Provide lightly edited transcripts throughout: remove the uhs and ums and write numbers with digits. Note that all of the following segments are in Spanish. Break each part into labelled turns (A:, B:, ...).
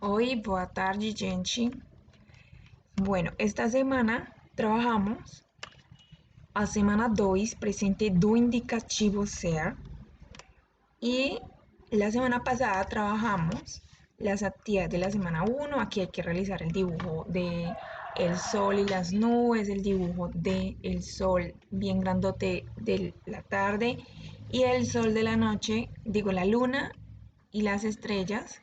A: Oi, boa tarde, gente. Bueno, esta semana trabajamos a semana 2, presente do indicativo ser, y la semana pasada trabajamos las actividades de la semana 1. Aquí hay que realizar el dibujo de el sol y las nubes, el dibujo de el sol bien grandote de la tarde y el sol de la noche, digo la luna y las estrellas.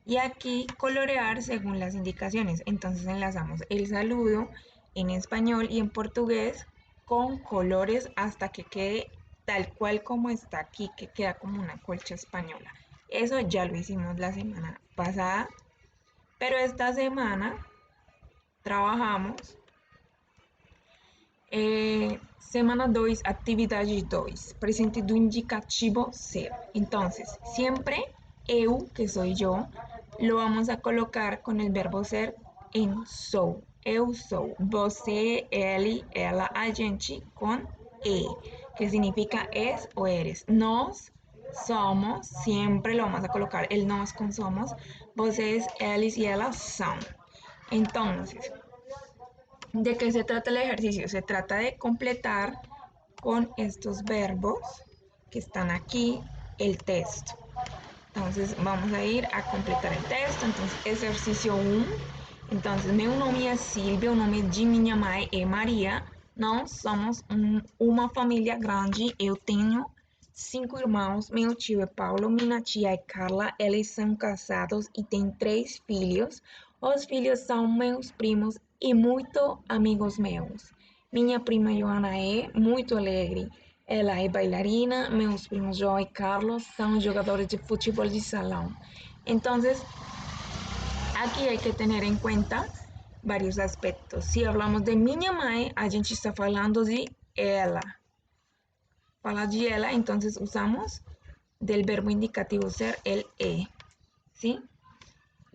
A: Y aquí colorear según las indicaciones. Entonces enlazamos el saludo en español y en portugués con colores hasta que quede tal cual como está aquí, que queda como una colcha española. Eso ya lo hicimos la semana pasada, pero esta semana trabajamos semana 2, atividade 2, presente do indicativo ser. Entonces, siempre eu, que soy yo, lo vamos a colocar con el verbo ser en sou. Eu sou, você, ele, ela, a gente con e, que significa es o eres. Nós somos, siempre lo vamos a colocar el nós con somos, vocês, eles y elas son. Entonces, ¿de qué se trata el ejercicio? Se trata de completar con estos verbos que están aquí el texto. Entonces vamos a ir a completar el texto. Entonces, ejercicio 1. Entonces, meu nome é Silvia, o nome de minha mãe é Maria. Nós somos uma família grande. Eu tenho 5 irmãos. Meu tio é Paulo, minha tia é Carla. Eles são casados e têm 3 filhos. Os filhos são meus primos e muito amigos meus. Minha prima Joana é muito alegre. Ela é bailarina. Meus primos João e Carlos são jogadores de futebol de salão. Entonces, aquí hay que tener en cuenta varios aspectos. Si hablamos de minha mãe, a gente está falando de ela. Para de ela, entonces usamos del verbo indicativo ser el e. ¿Sí?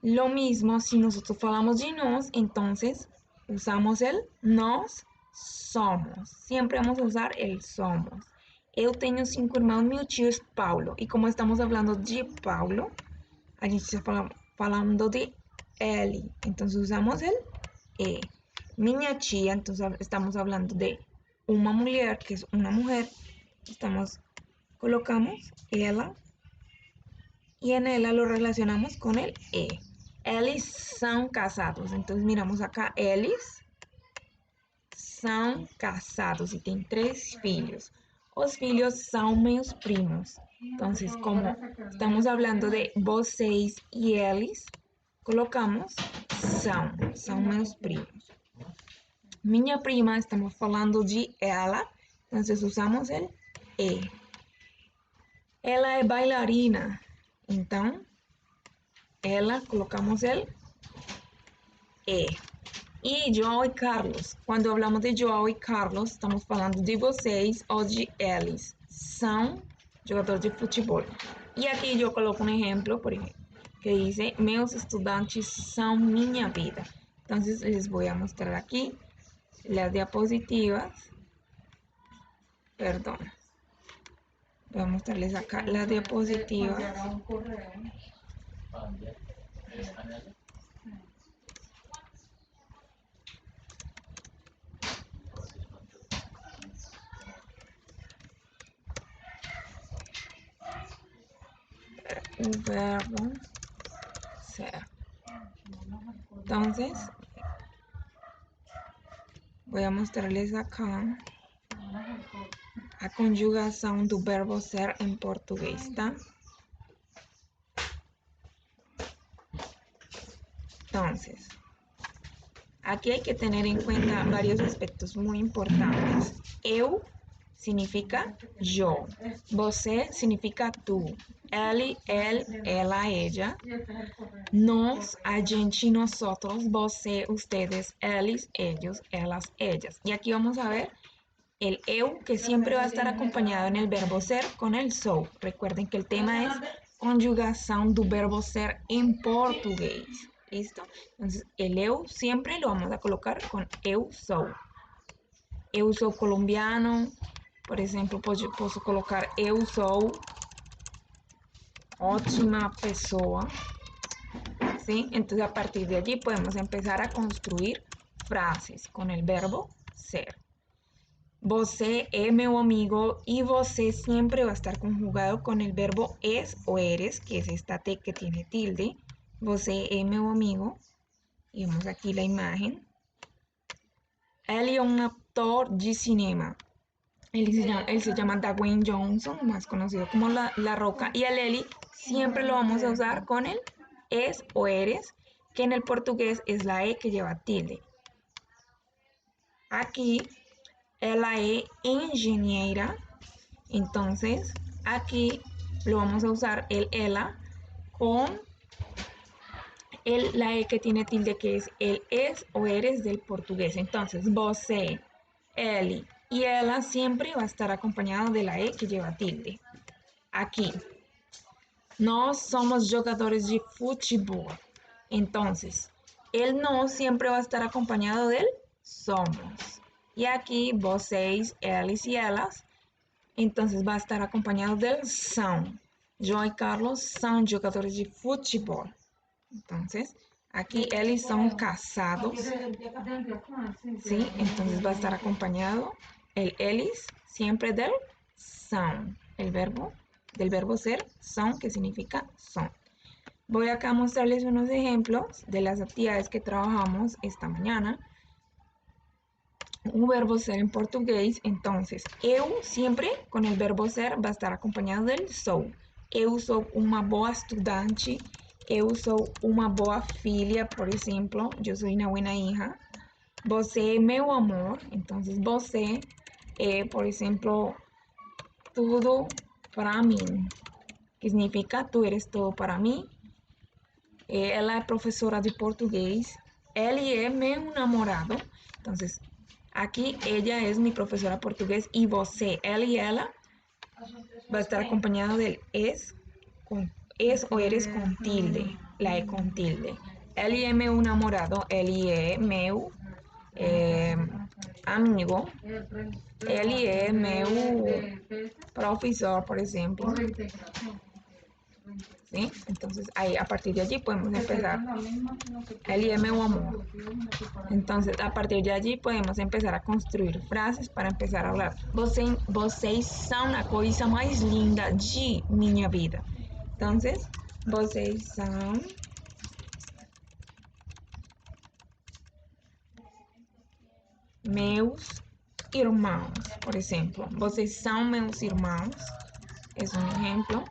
A: Lo mismo si nosotros falamos de nós, entonces usamos el nós somos. Siempre vamos a usar el somos. Eu tenho 5 irmãos, meu tio es Paulo. Y como estamos hablando de Paulo, a gente está falando de ele. Entonces usamos el e. Minha tia, entonces estamos hablando de una mujer, que es una mujer. Colocamos ela y en ela lo relacionamos con el e. Eles são casados. Entonces miramos acá, eles são casados y tienen 3 filhos. Os filhos são meus primos. Entonces, como estamos hablando de vocês y eles, colocamos são meus primos. Minha prima, estamos falando de ela, entonces usamos el e. Ela é bailarina, então ela colocamos el e. Y João y Carlos, cuando hablamos de João y Carlos, estamos falando de vocês ou de eles. São jogadores de futebol. Y aquí yo coloco un ejemplo, por ejemplo, que dice, meus estudantes son minha vida. Entonces les voy a mostrar aquí las diapositivas. Perdón. Voy a mostrarles acá las diapositivas. Verbo ser. Entonces, voy a mostrarles acá a conjugação do verbo ser em português, tá? Entonces, aquí hay que tener en cuenta varios aspectos muy importantes. Eu significa yo. Você significa tú. Ele, él, ela, ella. Nós, a gente, nosotros. Você, ustedes, eles, ellos, elas, ellas. Y aquí vamos a ver el eu, que siempre va a estar acompañado en el verbo ser con el sou. Recuerden que el tema es conjugación do verbo ser en portugués. ¿Listo? Entonces, el eu siempre lo vamos a colocar con eu sou. Eu sou colombiano. Por exemplo, posso colocar eu sou ótima pessoa. ¿sí? Entonces a partir de allí podemos empezar a construir frases con el verbo ser. Você é meu amigo y você siempre va a estar conjugado con el verbo es o eres, que es esta T que tiene tilde. Você é meu amigo. Y vemos aquí la imagen. Ele é un actor de cinema. Él se llama Dwayne Johnson, más conocido como la Roca. Y el Eli siempre lo vamos a usar con el es o eres, que en el portugués es la E que lleva tilde. Aquí, ela é engenheira. Entonces, aquí lo vamos a usar el ela con la E que tiene tilde, que es el es o eres del portugués. Entonces, você, ele y ela siempre va a estar acompañado de la E que lleva tilde. Aquí, nós somos jogadores de fútbol. Entonces, el no siempre va a estar acompañado del somos. Y aquí, vocês, eles y elas, entonces va a estar acompañado del são. Yo y Carlos son jogadores de fútbol. Entonces, aquí ellos son casados. ¿Sí? Entonces va a estar acompañado el elis siempre del son. Del verbo ser, son, que significa son. Voy acá a mostrarles unos ejemplos de las actividades que trabajamos esta mañana. Un verbo ser en portugués, entonces, eu siempre con el verbo ser va a estar acompañado del sou. Eu sou uma boa estudante, eu sou uma boa filha, por ejemplo, yo soy una buena hija. Você é meu amor, entonces você é, por ejemplo, tudo para mí, que significa tú eres todo para mí. Ela é profesora de portugués, ele é meu namorado, entonces aquí ella es mi profesora portugués y você, él y ella, va a estar acompañado del es o eres con tilde, la E con tilde. Ele é meu namorado, ele é meu amigo, ele é meu profesor, por ejemplo. ¿Sí? Entonces ahí a partir de allí podemos empezar. Ele é meu amor. Entonces a partir de allí podemos empezar a construir frases para empezar a hablar. Vocês são a coisa mais linda de minha vida. Entonces, vocês são meus irmãos, por ejemplo. Vocês são meus irmãos. Es un ejemplo.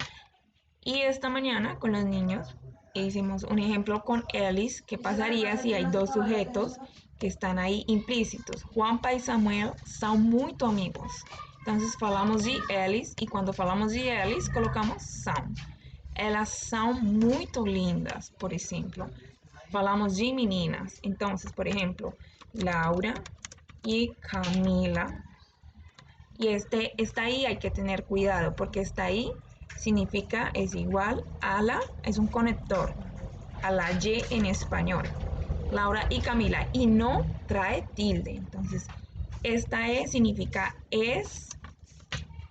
A: Y esta mañana con los niños hicimos un ejemplo con eles. ¿Qué pasaría si hay dos sujetos que están ahí implícitos? Juanpa y Samuel son muy amigos. Entonces falamos de eles y cuando falamos de eles colocamos são. Elas são muito lindas, por ejemplo. Falamos de meninas. Entonces, por ejemplo, Laura y Camila. Y está ahí hay que tener cuidado porque está ahí significa es igual a la, es un conector a la Y en español. Laura y Camila y no trae tilde. Entonces, esta E significa es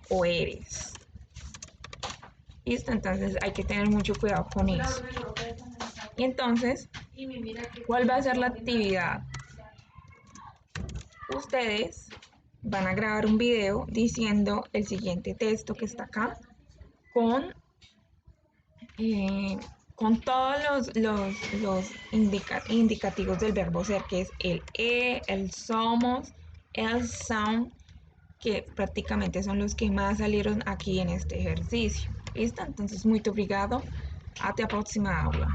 A: o eres. ¿Listo? Entonces hay que tener mucho cuidado con eso. Y entonces, ¿cuál va a ser la actividad? Ustedes van a grabar un video diciendo el siguiente texto que está acá con todos los indicativos del verbo ser, que es el el somos, el son, que prácticamente son los que más salieron aquí en este ejercicio. ¿Listo? Entonces, muy obrigado. Até a próxima aula.